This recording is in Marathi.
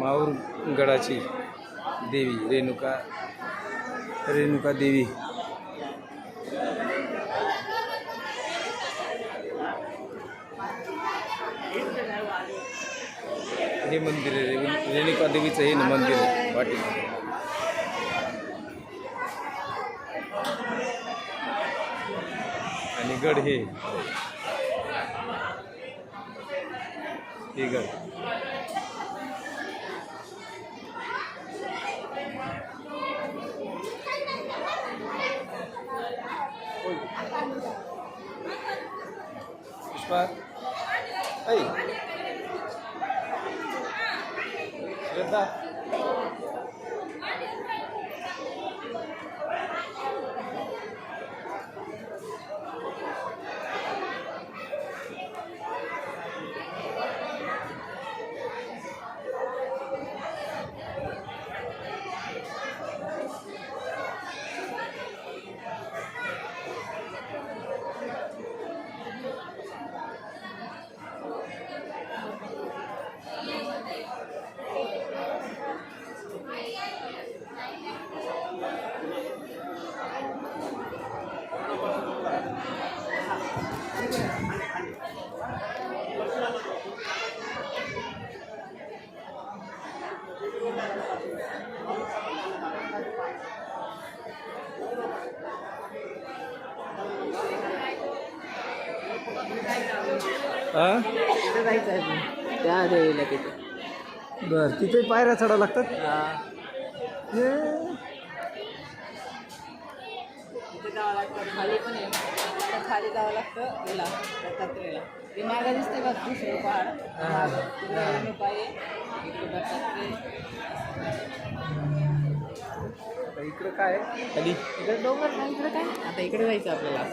माहूरगडाची देवी रेणुका देवी. हे मंदिर आहे रेणुका देवीचं, हे मंदिर आहे वाटेमध्ये. आणि गड हे गड. पुष्पा ऐ श्रद्धा तिथे जायचं आहे त्या देवीला तिथे. बर, तिथे पायऱ्या चढावं लागतात. तिथे जावं लागतं, खाली पण आहे. खाली जावं लागतं याला दत्तात्रेयला. ते मागं दिसते का दुसरं पहाड, रेणुका आहे, इकडे दत्तात्रेय. इकडं काय खाली इकडे डोंगर नाही, इकडे काय आता इकडे जायचं आपल्याला.